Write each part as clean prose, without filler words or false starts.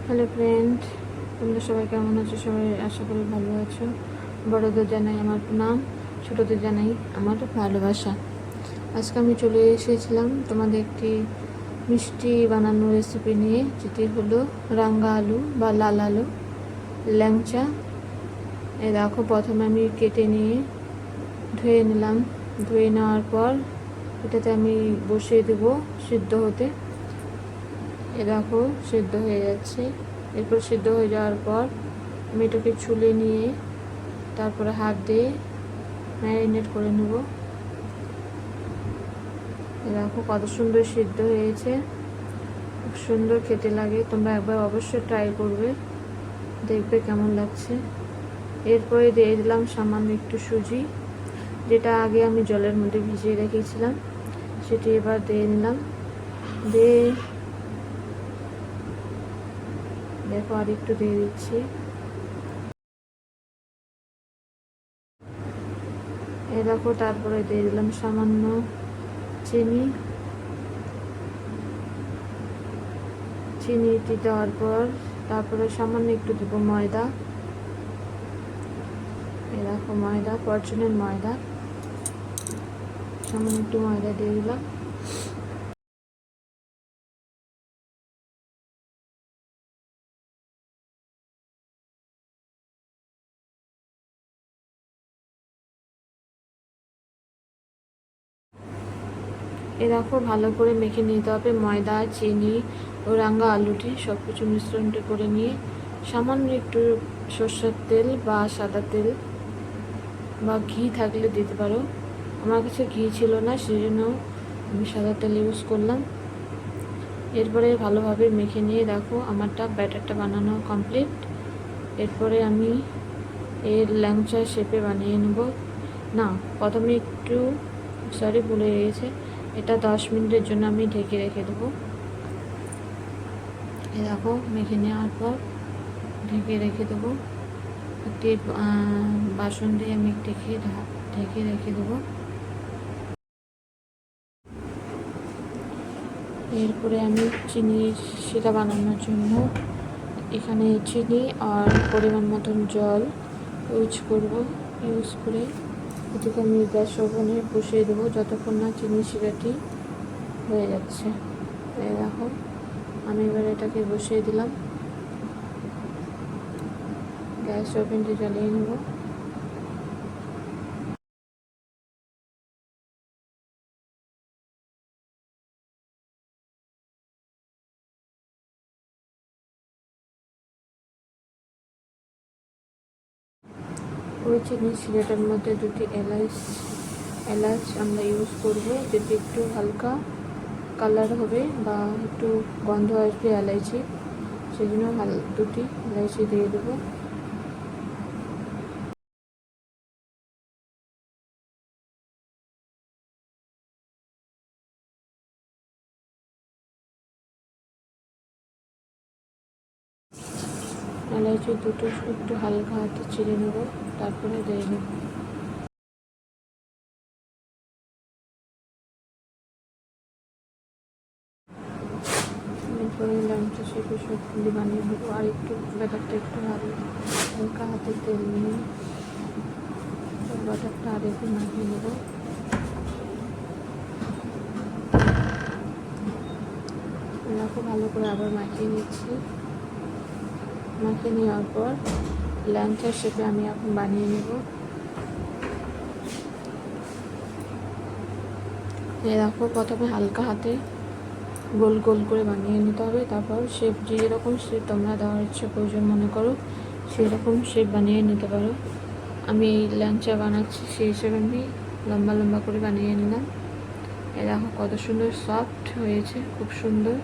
Hello friend, তোমরা সবাই কেমন আছো? সবাই আশা করি ভালো আছো। বড়দের জানাই আমার প্রণাম, ছোটদের জানাই আমার ভালোবাসা। আজকে আমি চলে এসেছিলাম তোমাদের একটি মিষ্টি বানানোর রেসিপি নিয়ে, যেটি হলো রাঙ্গা আলু বা লাল আলু ল্যাংচা। এই দেখো, প্রথমে আমি কেটে নিয়ে ধুয়ে নিলাম। ধুয়ে নেওয়ার পর এটাতে আমি বসিয়ে দেবো সিদ্ধ হতে। এ দেখো, সিদ্ধ হয়ে যাচ্ছে। এরপর সিদ্ধ হয়ে যাওয়ার পর আমি এটাকে ছুলে নিয়ে তারপরে হাত দিয়ে ম্যারিনেট করে নেব। এ দেখো কত সুন্দর সিদ্ধ হয়েছে, খুব সুন্দর খেতে লাগে। তোমরা একবার অবশ্যই ট্রাই করবে, দেখবে কেমন লাগছে। এরপরে দিয়ে দিলাম সামান্য একটু সুজি, যেটা আগে আমি জলের মধ্যে ভিজিয়ে রেখেছিলাম, সেটি এবার দিয়ে নিলাম। দিয়ে দেখো আর একটু দিয়ে দিচ্ছি। এ দেখো, তারপরে দিয়ে দিলাম সামান্য চিনি। চিনিটি দেওয়ার পর তারপরে সামান্য একটু দেবো ময়দা। এই দেখো ময়দা, ফরচুনের ময়দা, সামান্য একটু ময়দা দিয়ে দিলাম। এ দেখো, ভালো করে মেখে নিতে হবে ময়দা, চিনি ও রাঙা আলুটি, সব কিছু মিশ্রণটি করে নিয়ে সামান্য একটু সর্ষের তেল বা সাদা তেল বা ঘি থাকলে দিতে পারো। আমার কাছে ঘি ছিল না, সেই জন্য আমি সাদা তেল ইউজ করলাম। এরপরে ভালোভাবে মেখে নিয়ে দেখো আমারটা ব্যাটারটা বানানো কমপ্লিট। এরপরে আমি এর ল্যাংচা শেপে বানিয়ে নেব। না, প্রথমে একটু ভুলে গিয়েছে, এটা 10 মিনিটের জন্য আমি ঢেকে রেখে দেবো। এ দেখো, মেখে নেওয়ার পর ঢেকে রেখে দেবো। একটি বাসন দিয়ে আমি ঢেকে রেখে দেবো। এরপরে আমি চিনি শিরা বানানোর জন্য এখানে চিনি আর পরিমাণ মতন জল ইউজ করে এটিকে আমি গ্যাস ওভেনে বসিয়ে দেবো যতক্ষণ না চিনি শিরাটি হয়ে যাচ্ছে। এই দেখো, আমি এবার এটাকে বসিয়ে দিলাম। গ্যাস ওভেনটি জ্বালিয়ে নেব। ওই চিনি শিরাটার মধ্যে দুটি এলাচ আমরা ইউজ করব, যেটি একটু হালকা কালার হবে বা একটু গন্ধ আসবে এলাইচি, সেই জন্য দুটি এলাইচি দিয়ে দেবো। এলাইচি দুটো একটু হালকা হাতে চিড়ে নেব, তারপরে দিয়ে দেব। এরপরে ল্যাংচা শেপে সবগুলি বানিয়ে নেব। আর একটু ব্যাটারটা একটু হালকা হাতে তেল নিয়ে ব্যাটারটা আর একটু মাখিয়ে নেব। এরকম ভালো করে আবার মাখিয়ে নিচ্ছি। মাখিয়ে নেওয়ার পর ল্যাংচার শেপে আমি এখন বানিয়ে নেব। দেখো, প্রথমে হালকা হাতে গোল গোল করে বানিয়ে নিতে হবে। তারপর শেপ যেরকম শেপ তোমরা দেওয়ার ইচ্ছা প্রয়োজন মনে করো সেই রকম শেপ বানিয়ে নিতে পারো। আমি এই ল্যাংচা বানাচ্ছি, সেই হিসেবে আমি লম্বা লম্বা করে বানিয়ে নিলাম। দেখো কত সুন্দর সফট হয়েছে, খুব সুন্দর।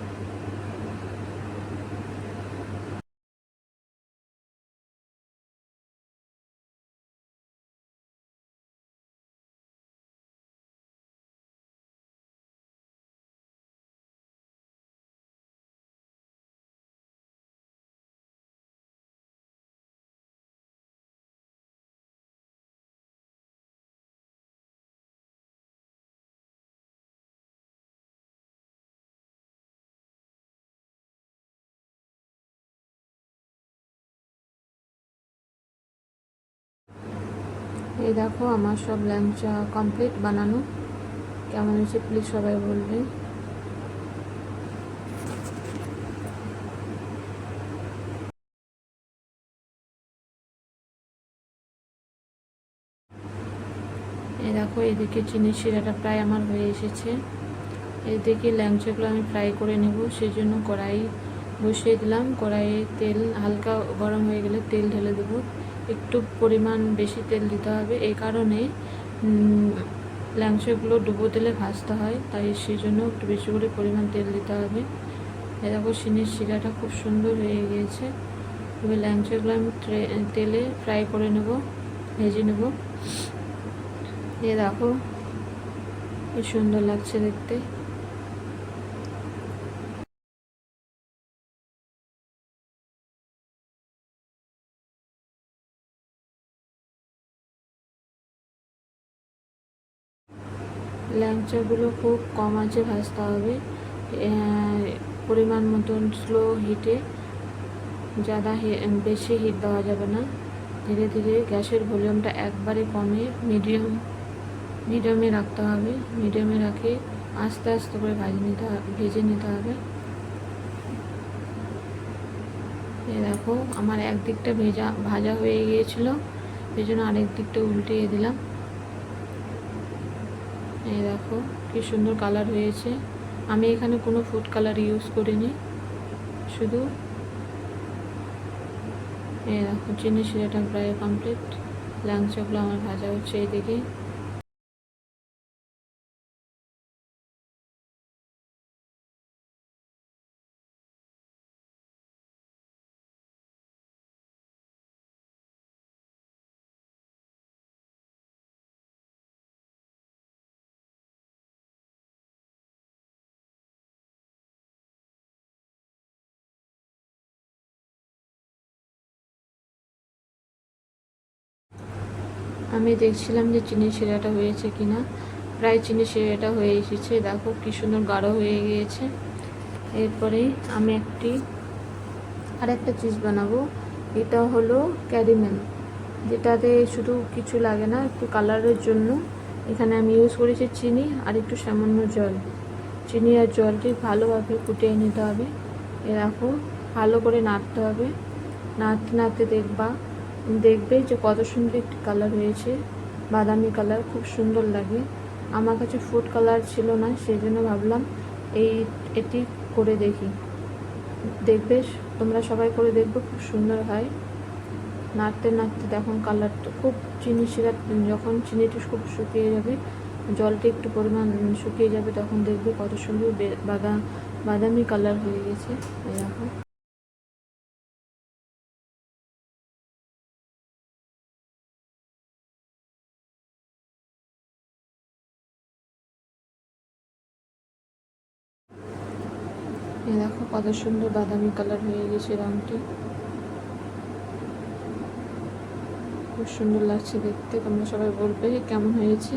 এই দেখো আমার সব ল্যাংচা কমপ্লিট বানানো। কেমন হয়েছে প্লিজ সবাই বলবে। এই দেখো এদিকে চিনির শিরাটা প্রায় আমার হয়ে এসেছে। এদিকে ল্যাংচাগুলো আমি ফ্রাই করে নেব, সেই জন্য কড়াই বসিয়ে দিলাম। কড়াইয়ে তেল হালকা গরম হয়ে গেলে তেল ঢেলে দেবো। একটু পরিমাণ বেশি তেল দিতে হবে, এই কারণে ল্যাংচাগুলো ডুবো তেলে ভাজতে হয়, তাই সেই জন্য একটু বেশি করে পরিমাণ তেল দিতে হবে। এ দেখো চিনির শিরাটা খুব সুন্দর হয়ে গিয়েছে। এবার ল্যাংচাগুলো আমি তেলে ফ্রাই করে নেব, ভেজে নেব। এ দেখো কি সুন্দর লাগছে দেখতে। ল্যাংচাগুলো খুব কম আঁচে ভাজতে হবে, পরিমাণ মতন স্লো হিটে, ज़्यादा বেশি হিট দেওয়া যাবে না। ধীরে ধীরে গ্যাসের ভলিউমটা একবারে কমে মিডিয়ামে রাখতে হবে। মিডিয়ামে রাখে আস্তে আস্তে করে ভেজে নিতে হবে। এই দেখো আমার একদিকটা ভাজা হয়ে গিয়েছিল, সেই জন্য আরেক দিকটা উল্টিয়ে দিলাম। এই দেখো কি সুন্দর কালার হয়েছে। আমি এখানে কোনো ফুড কালার ইউজ করিনি, শুধু এই দেখো চিনি শিরাটা প্রায় কমপ্লিট। ল্যাংচাগুলো আমার ভাজা হচ্ছে এইদিকে। আমি দেখছিলাম যে চিনি শিরাটা হয়েছে কিনা, প্রায় চিনি শিরাটা হয়ে এসেছে। দেখো কি সুন্দর গাঢ় হয়ে গিয়েছে। এরপরে আমি আরেকটা চিজ বানাবো। এটা হলো ক্যারামেল, যেটাতে শুধু কিছু লাগে না, একটু কালারের জন্য এখানে আমি ইউজ করেছি চিনি আর একটু সামান্য জল। চিনি আর জলটি ভালোভাবে ফুটিয়ে নিতে হবে। এরকম ভালো করে নাড়তে হবে। নাড়তে নাড়তে দেখবে যে কত সুন্দর একটি কালার হয়েছে, বাদামি কালার, খুব সুন্দর লাগে। আমার কাছে ফুড কালার ছিল না, সেই জন্য ভাবলাম এটি করে দেখি। দেখবে তোমরা সবাই করে দেখবে, খুব সুন্দর হয়। নাড়তে নাড়তে দেখুন কালারটা খুব চিনি শিরা, যখন চিনিটা খুব শুকিয়ে যাবে, জলটা একটু পরিমাণ শুকিয়ে যাবে, তখন দেখবে কত সুন্দর বাদামি কালার হয়ে গেছে। দেখো দেখো কত সুন্দর বাদামি কালার হয়ে গেছে, রঙটি খুব সুন্দর লাগছে দেখতে। তোমরা সবাই বলবে কেমন হয়েছে।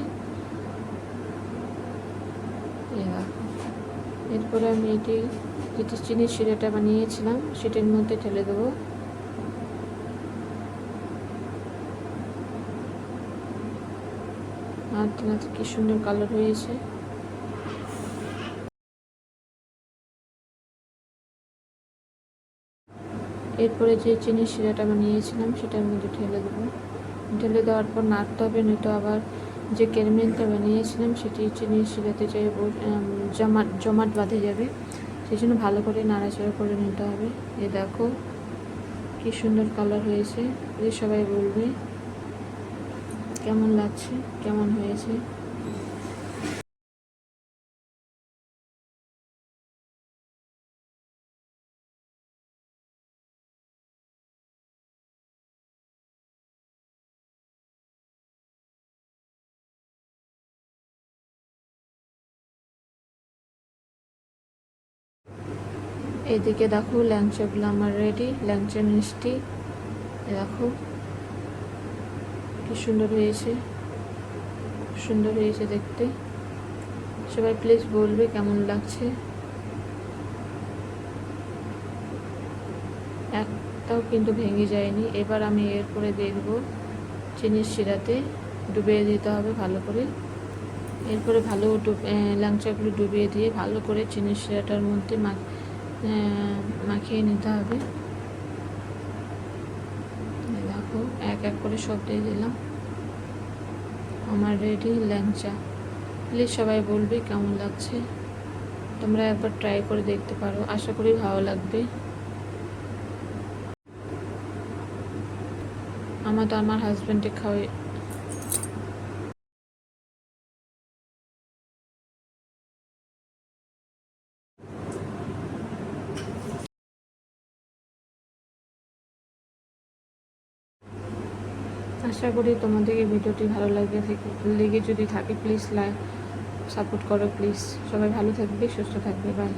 এরপরে আমি যেটি চিনির শিরাটা বানিয়েছিলাম সেটির মধ্যে ঢেলে দেবো। নাড়তে নাড়তে কি সুন্দর কালার হয়েছে। এরপরে যে চিনির শিরাটা বানিয়েছিলাম সেটার মধ্যে ঢেলে দেওয়ার পর নাড়তে হবে, নয়তো আবার যে ক্যারামেলটা বানিয়েছিলাম সেটি চিনির শিরাতে যেয়ে জমাট বাঁধে যাবে। সেই জন্য ভালো করে নাড়াচাড়া করে নিতে হবে। এ দেখো কি সুন্দর কালার হয়েছে। প্লিজ সবাই বলবে কেমন লাগছে, কেমন হয়েছে। এইদিকে দেখো ল্যাংচাগুলো আমার রেডি, ল্যাংচা মিষ্টি। দেখো কি সুন্দর হয়েছে, সুন্দর হয়েছে দেখতে। সবাই প্লিজ বলবে কেমন লাগছে। একটাও কিন্তু ভেঙে যায়নি। এবার আমি এরপরে দেখব চিনির শিরাতে ডুবিয়ে দিতে হবে ভালো করে। এরপরে ভালো ল্যাংচাগুলো ডুবিয়ে দিয়ে ভালো করে চিনির শিরাটার মধ্যে মাখিয়ে নিতে হবে। দেখো এক এক করে সব দিয়ে দিলাম। আমার রেডি ল্যাংচা। প্লিজ সবাই বলবে কেমন লাগছে, তোমরা একবার ট্রাই করে দেখতে পারো, আশা করি ভালো লাগবে। আমার হাজব্যান্ডে খাওয়াই। আশা করি তোমাদের এই ভিডিওটি ভালো লেগে যদি থাকে প্লিজ সাপোর্ট করো প্লিজ। সবাই ভালো থাকবে, সুস্থ থাকবে, বাই।